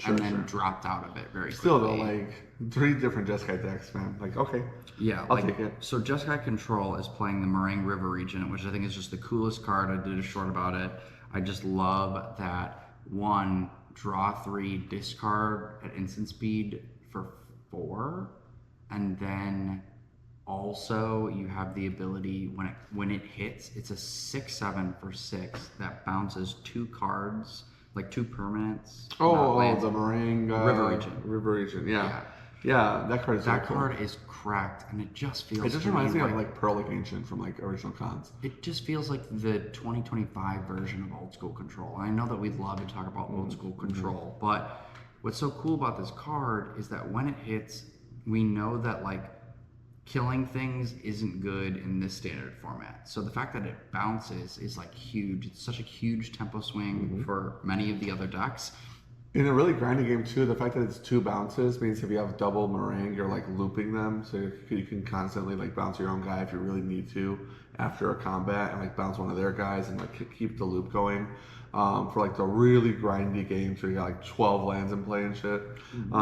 and then Sure. dropped out of it very Still quickly. though, like 3 different Jeskai decks, man. Like okay, Yeah, I'll like take it. so Jeskai Control is playing the Meringue River region, which I think is just the coolest card. I did a short about it. I just love that one draw 3 discard at instant speed for 4, and then also you have the ability when it hits, it's a 6/7 for 6 that bounces 2 cards, like 2 permanents. Lands. The Meringue River Region. River Region, yeah. Yeah. Yeah, that card is That really cool. card is cracked, and it just feels. It just to reminds me like, of like Pearl Ancient from like original cons. It just feels like the 2025 version of old school control. And I know that we love to talk about old school control, but what's so cool about this card is that when it hits, we know that like killing things isn't good in this standard format. So the fact that it bounces is like huge. It's such a huge tempo swing for many of the other decks. In a really grindy game too, the fact that it's 2 bounces means if you have double Meringue, you're like looping them, so you can constantly like bounce your own guy if you really need to after a combat, and like bounce one of their guys and like keep the loop going. For like the really grindy games where you got like 12 lands in play and shit. And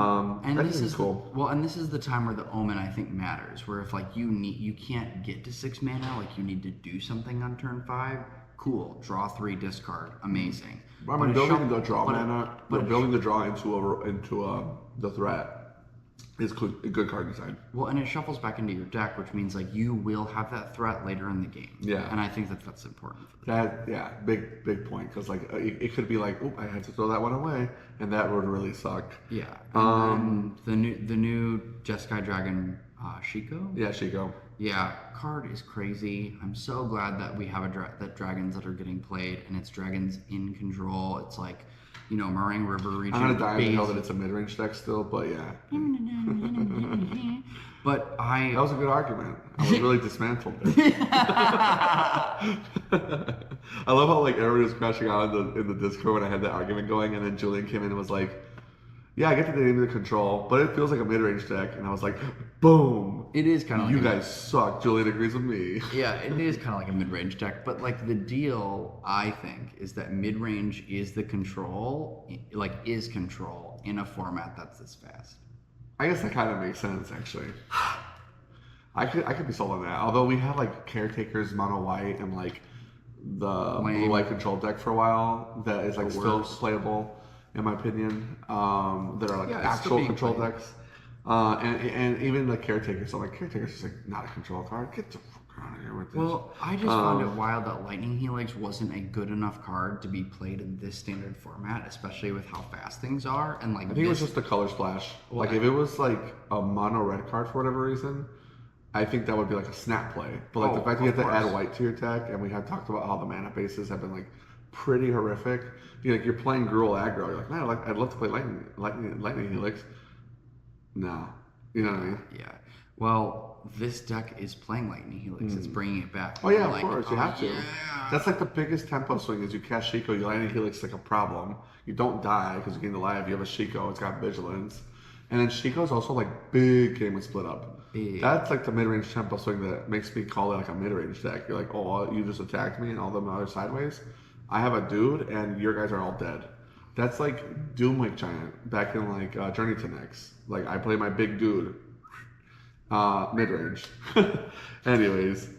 I this think is it's cool. and this is the time where the omen I think matters. Where if like you can't get to 6 mana, like you need to do something on turn 5. Cool, draw 3, discard, amazing. I mean, But a building shuffle- the draw but a- mana, but a building the draw into the threat is good card design. Well, and it shuffles back into your deck, which means like you will have that threat later in the game. Yeah. And I think that that's important for Big point, because like it could be like, oh, I had to throw that one away, and that would really suck. Yeah. And then the new Jeskai Dragon Shiko. Yeah, Shiko. Yeah, card is crazy. I'm so glad that we have that dragons that are getting played, and it's dragons in control. It's like, Meringue River region. I'm gonna die on the hill that it's a mid-range deck still, but yeah. But That was a good argument. I was really dismantled there. I love how like everybody was crashing out in the Discord when I had that argument going, and then Julian came in and was like, "Yeah, I get the name of the control, but it feels like a mid-range deck." And I was like, "Boom! It is kind of You like guys suck." Julian agrees with me. Yeah, it is kind of like a mid-range deck, but like the deal, I think, is that mid-range is the control, is control in a format that's this fast. I guess that kind of makes sense, actually. I could be sold on that. Although we had like Caretakers, Mono White, and like the Blue White control deck for a while that is like still playable, in my opinion. That are like actual control decks. And even the Caretakers. So like Caretakers is like not a control card. Get the fuck out of here with this. Well, I just found it wild that Lightning Helix wasn't a good enough card to be played in this standard format, especially with how fast things are. And like I think it was just the color splash. Well, like if it was like a mono red card for whatever reason, I think that would be like a snap play. But like the fact that you have to add white to your deck, and we have talked about how the mana bases have been like pretty horrific. You're playing Gruul aggro. You're like, man, I'd love to play Lightning Helix. No, you know what I mean? Yeah. Well, this deck is playing Lightning Helix. It's bringing it back. Oh yeah, Like, of course you have to. Yeah. That's like the biggest tempo swing is you cast Shiko, you Lightning Helix is like a problem. You don't die because you gain the life. You have a Shiko, it's got vigilance, and then Shiko's also like big game with split up. Big. That's like the mid-range tempo swing that makes me call it like a mid-range deck. You're like, oh, you just attacked me and all them other sideways. I have a dude and your guys are all dead. That's like Doom Lake Giant back in like Journey to Next. Like I play my big dude, mid-range. Anyways,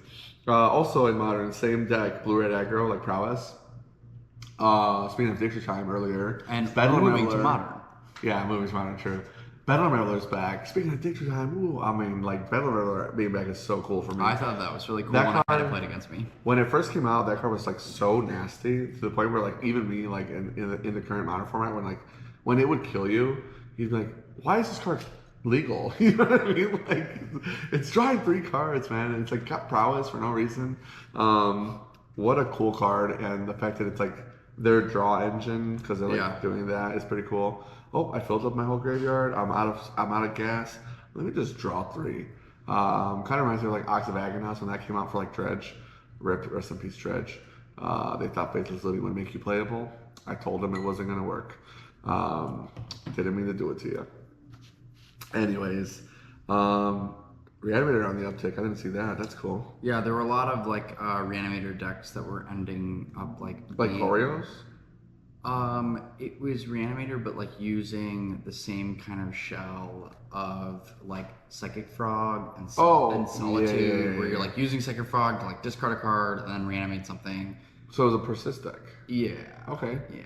also in Modern, same deck, blue-red aggro like Prowess. Speaking of Dictionary Time earlier, And Bedlam moving to Reveler. modern. Yeah, moving to modern, true. Bedlam Reveler's back. Speaking of Dictionary Time, ooh, I mean, like, Bedlam Reveler being back is so cool for me. I thought that was really cool That when I had it card- played against me. When it first came out, that card was like so nasty to the point where like even me like in the current modern format when it would kill you, you'd be like, why is this card legal? You know what I mean? Like it's drawing 3 cards, man, and it's like got prowess for no reason. What a cool card, and the fact that it's like their draw engine because they're like doing that is pretty cool. Oh, I filled up my whole graveyard. I'm out of gas. Let me just draw 3. Kind of reminds me of like Ox of Agonos when that came out for like Dredge. Rest in peace, Dredge. They thought Faithless Looting would make you playable. I told them it wasn't going to work. Didn't mean to do it to you. Anyways, Reanimator on the uptick. I didn't see that. That's cool. Yeah, there were a lot of like Reanimator decks that were ending up like Oreos? It was Reanimator, but like using the same kind of shell of like Psychic Frog and Solitude, where you're like using Psychic Frog to like discard a card and then reanimate something. So it was a persist deck. Yeah. Okay. Yeah.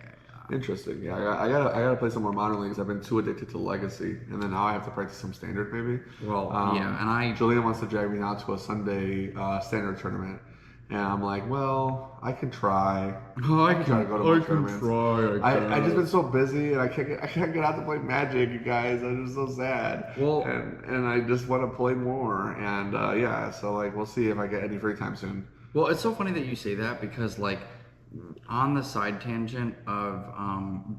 Interesting. Yeah, I gotta play some more modern leagues. I've been too addicted to Legacy, and then now I have to practice some Standard maybe. Well, and Julian wants to drag me out to a Sunday Standard tournament. And I'm like, well, I can try. I can try to go to more tournaments. I just been so busy, and I can't get out to play Magic, you guys. I'm just so sad. Well, and I just want to play more. And yeah, so like we'll see if I get any free time soon. Well, it's so funny that you say that because like on the side tangent of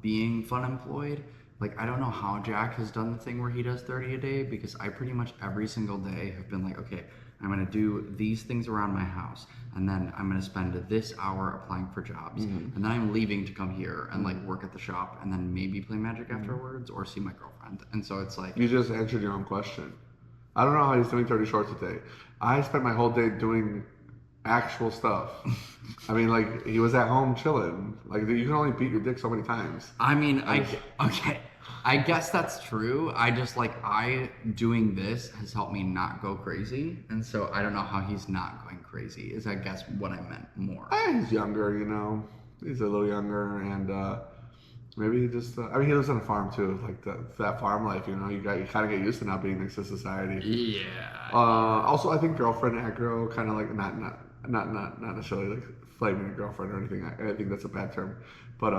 being fun employed, like I don't know how Jack has done the thing where he does 30 a day because I pretty much every single day have been like, okay, I'm going to do these things around my house, and then I'm going to spend this hour applying for jobs, and then I'm leaving to come here and like work at the shop, and then maybe play Magic afterwards or see my girlfriend. And so it's like you just answered your own question. I don't know how he's doing 30 shorts a day. I spent my whole day doing actual stuff. I mean, like he was at home chilling. Like you can only beat your dick so many times. I mean, okay. I guess that's true. I just like doing this has helped me not go crazy, and so I don't know how he's not going crazy. Is I guess what I meant more. He's younger, you know. He's a little younger, and maybe he just. I mean, he lives on a farm too. Like that farm life, you know. You kind of get used to not being next to society. Yeah. Also, I think girlfriend aggro, kind of like not necessarily like flaming a girlfriend or anything. I think that's a bad term, but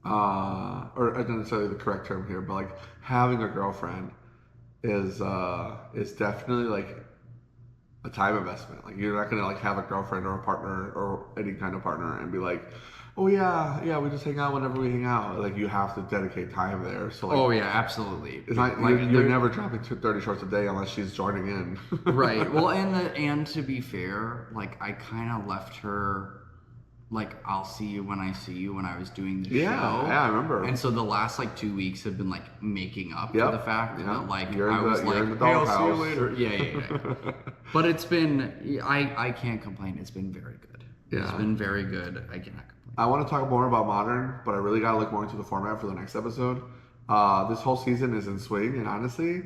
or not necessarily the correct term here, but like having a girlfriend is definitely like a time investment. Like you're not gonna like have a girlfriend or a partner or any kind of partner and be like, oh yeah, we just hang out whenever we hang out. Like you have to dedicate time there. So like, oh yeah, absolutely. It's not like you're never dropping 30 shorts a day unless she's joining in. Right. Well, and to be fair, like I kind of left her. Like I'll see you when I see you when I was doing the show. Yeah, I remember. And so the last like 2 weeks have been like making up for the fact that like I was like, hey, I'll see you later. Yeah. But it's been I can't complain. It's been very good. Yeah. It's been very good. I cannot complain. I want to talk more about Modern, but I really got to look more into the format for the next episode. This whole season is in swing, and honestly,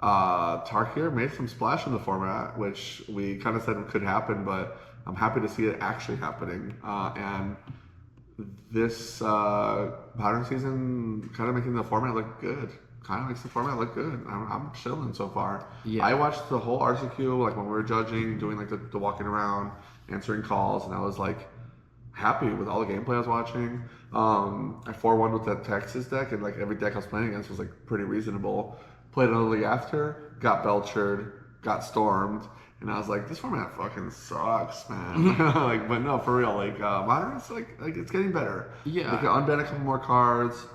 Tarkir made some splash in the format, which we kind of said could happen, but I'm happy to see it actually happening. And this Modern season kind of making the format look good. Kind of makes the format look good. I'm chilling so far. Yeah. I watched the whole RCQ, like when we were judging, doing like the walking around, answering calls, and I was like happy with all the gameplay I was watching. I 4-1 with that Texas deck, and like every deck I was playing against was like pretty reasonable. Played another league after, got belchered, got stormed, and I was like, this format fucking sucks, man. Like, but no, for real, like Modern's like it's getting better. Yeah. Like unban a couple more cards.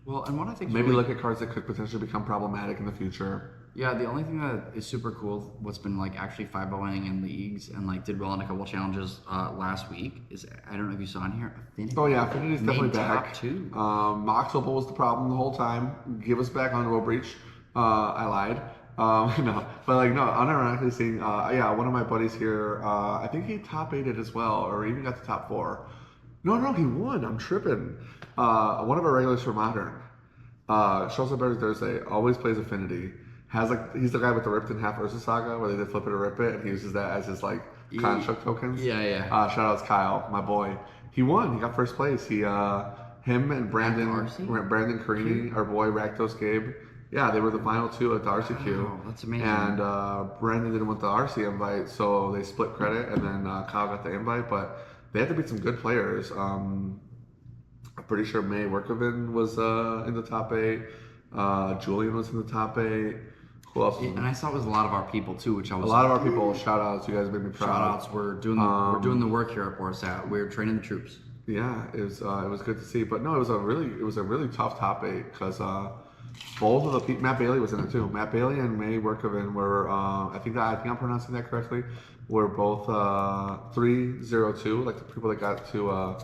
Well, and what I think maybe look at cards that could potentially become problematic in the future. Yeah, the only thing that is super cool, what's been like actually 5-0ing in leagues and like did well in a couple challenges last week is, I don't know if you saw in here, Affinity. Oh yeah, Affinity's definitely back. Top 2. Mox Opal was the problem the whole time. Give us back on Row Breach. I lied. No, but like no, unironically seeing, yeah, one of my buddies here, I think he top 8'd as well, or even got the top 4. No, he won. I'm tripping. One of our regulars for Modern, shows up every Thursday, always plays Affinity. Has like he's the guy with the ripped in half Ursa Saga where they did flip it or rip it, and he uses that as his like construct tokens. Yeah. Shout outs Kyle, my boy. He won. He got first place. Him and Darcy? Brandon Carini, our boy Raktos Gabe. Yeah, they were the final two at the RCQ. Wow, that's amazing. And Brandon didn't want the RC invite, so they split credit, and then Kyle got the invite. But they had to beat some good players. I'm pretty sure May Workoven was in the top 8. Julian was in the top 8. Who else? And I saw it was a lot of our people too, which I was A lot of our people. Shout outs. You guys made me proud. shout outs. We're doing the work here at Borsat. We're training the troops. Yeah, it was good to see. But no, it was a really tough top 8 because both of the people, Matt Bailey was in it too. Matt Bailey and May Workoven were I think I'm pronouncing that correctly. Were both 3-0-2, like the people that got to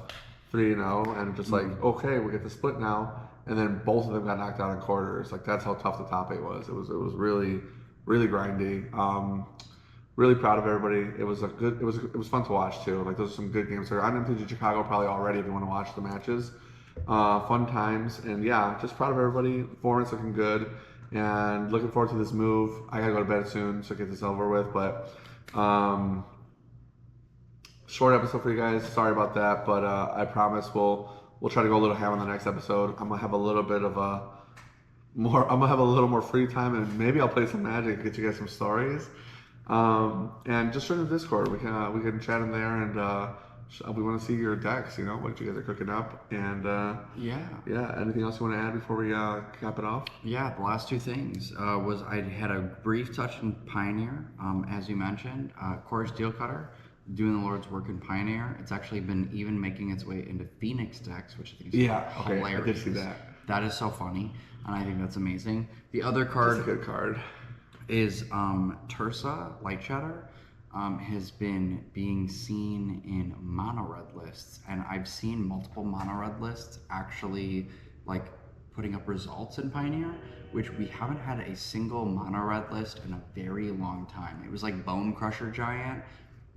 3-0, and just like okay, we get the split now. And then both of them got knocked out in quarters. Like that's how tough the top 8 was. It was really grindy. Really proud of everybody. It was fun to watch too. Like those are some good games. They're on MTG Chicago probably already if you want to watch the matches. Fun times, and yeah, just proud of everybody. Performance looking good, and looking forward to this move. I gotta go to bed soon so get this over with. But short episode for you guys. Sorry about that, but I promise we'll try to go a little ham on the next episode. I'm gonna have a little bit of I'm gonna have a little more free time, and maybe I'll play some Magic and get you guys some stories. And just join the Discord. We can chat in there, and we want to see your decks. You know what you guys are cooking up, and yeah. Anything else you want to add before we cap it off? Yeah, the last two things was I had a brief touch in Pioneer, as you mentioned. Corey Steelcutter doing the Lord's work in Pioneer. It's actually been even making its way into Phoenix decks, which I think is hilarious. I did see that. That is so funny, and I think that's amazing. The other card That's a good card. is Tursa Light Shatter. Has been being seen in mono red lists, and I've seen multiple mono red lists actually like putting up results in Pioneer, which we haven't had a single mono red list in a very long time. It was like Bone Crusher Giant,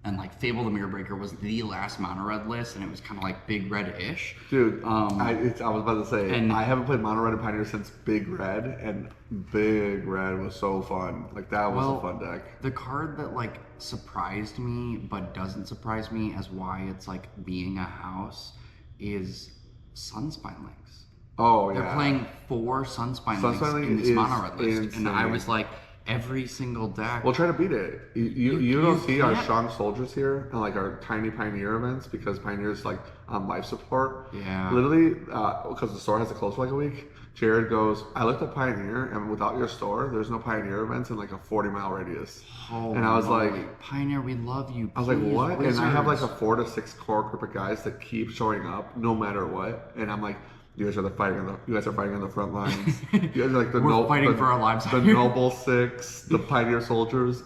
and like Fable the Mirror Breaker was the last mono red list, and it was kind of like Big Red-ish. Dude, I was about to say, and I haven't played mono red and Pioneer since Big Red, and Big Red was so fun. Like that was a fun deck. The card that like surprised me but doesn't surprise me as why it's like being a house is Sunspine Links. Oh yeah. They're playing 4 Sunspine Links in this mono red list, insane. And I was like, every single deck. We'll try to beat it. You don't see our strong soldiers here and like our tiny Pioneer events because Pioneer's like on life support. Yeah. Literally, because the store has to close for like a week. Jared goes, I looked at Pioneer, and without your store, there's no Pioneer events in like a 40-mile radius. Oh, and I was like, Pioneer, we love you. I was like, what? Wizards. And I have like a 4 to 6 core group of guys that keep showing up no matter what. And I'm like, you guys are fighting on the front lines. You guys are like We're fighting for our lives. The Noble Six, the Pioneer Soldiers.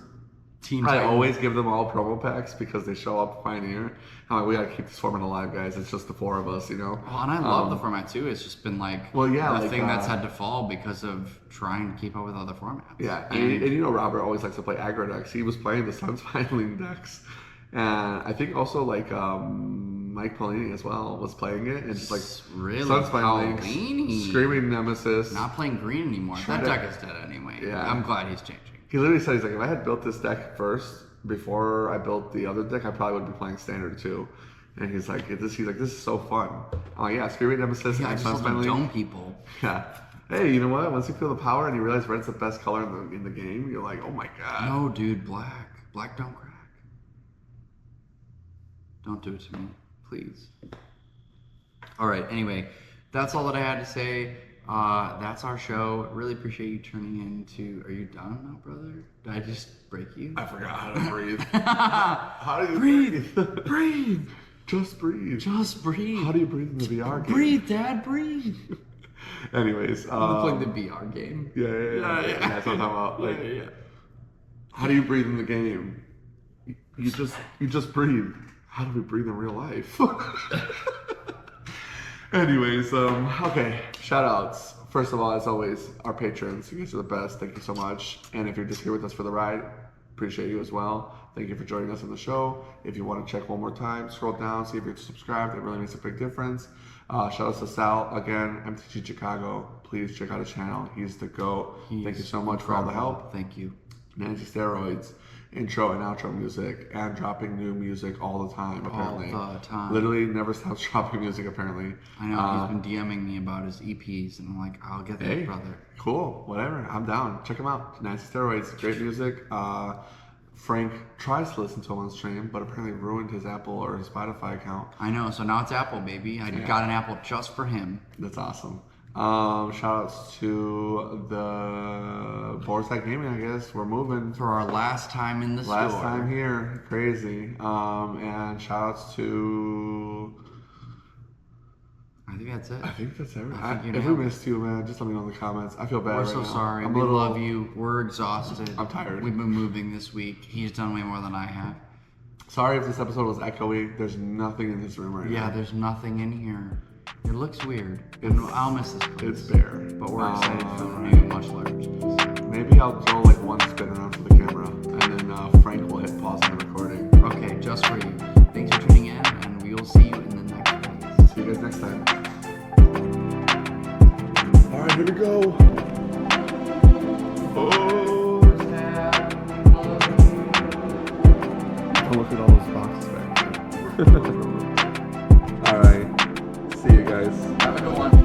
Team I Titan. always give them all promo packs because they show up Pioneer. I'm like, we gotta keep this format alive, guys. It's just the 4 of us, you know. Well, and I love the format too. It's just been like the thing that's had to fall because of trying to keep up with other formats. Yeah, and you know Robert always likes to play aggro decks. He was playing the Sunspine decks, and I think also like Mike Polini as well was playing it, and just like really Sunspine Links, Screaming Nemesis. Not playing green anymore. That deck is dead anyway. Yeah, I'm glad he's changing. He literally said, he's like, if I had built this deck first before I built the other deck, I probably would be playing Standard too. And he's like, this is so fun. I'm like, yeah, Screaming Nemesis and Sunspine Link. Dome people. Yeah. Hey, you know what? Once you feel the power and you realize red's the best color in the game, you're like, oh my god. No, dude, black. Black don't crack. Don't do it to me, please. All right, anyway, that's all that I had to say. That's our show. Really appreciate you tuning in to... Are you done now, brother? Did I just break you? I forgot how to breathe. How do you breathe? Breathe. Just breathe. Just breathe. How do you breathe in the VR game? Breathe, Dad, breathe. Anyways, I'm playing the VR game. Yeah. That's what I'm talking about. Like, how do you breathe in the game? You just breathe. How do we breathe in real life? Anyways, okay. Shout outs. First of all, as always, our patrons. You guys are the best. Thank you so much. And if you're just here with us for the ride, appreciate you as well. Thank you for joining us on the show. If you want to check one more time, scroll down, see if you're subscribed. It really makes a big difference. Shout out to Sal again, MTG Chicago. Please check out his channel. He's the GOAT. Thank you so much for all the help. Thank you. Nancy Steroids. intro and outro music and dropping new music all the time. Apparently, All the time. Literally never stops dropping music. Apparently, I know he's been DMing me about his EPs, and I'm like, I'll get that, hey, brother. cool, whatever. I'm down. Check him out. Nancy Steroids, great music. Frank tries to listen to him on stream, but apparently ruined his Apple or his Spotify account. I know, so now it's Apple, baby. I got an Apple just for him. That's awesome. Shout outs to the Borsec Gaming, I guess. We're moving. For our last time in the store. Last time here. Crazy. And shout outs to... I think that's it. I think that's everything. I think If we missed you, man, just let me know in the comments. I feel bad We're right so now. sorry. I'm We a little- love you. We're exhausted. I'm tired. We've been moving this week. He's done way more than I have. Sorry if this episode was echoey. There's nothing in this room right now. Yeah, there's nothing in here. It looks weird. I'll miss this place. It's bare. But we're excited for the new, much larger space. Maybe I'll go like one spin around for the camera, and then Frank will hit pause on the recording. Okay, just for you. Thanks for tuning in, and we will see you in the next one. See you guys next time. All right, here we go. Oh, look at all those boxes back there. All right, see you guys. Have a good one.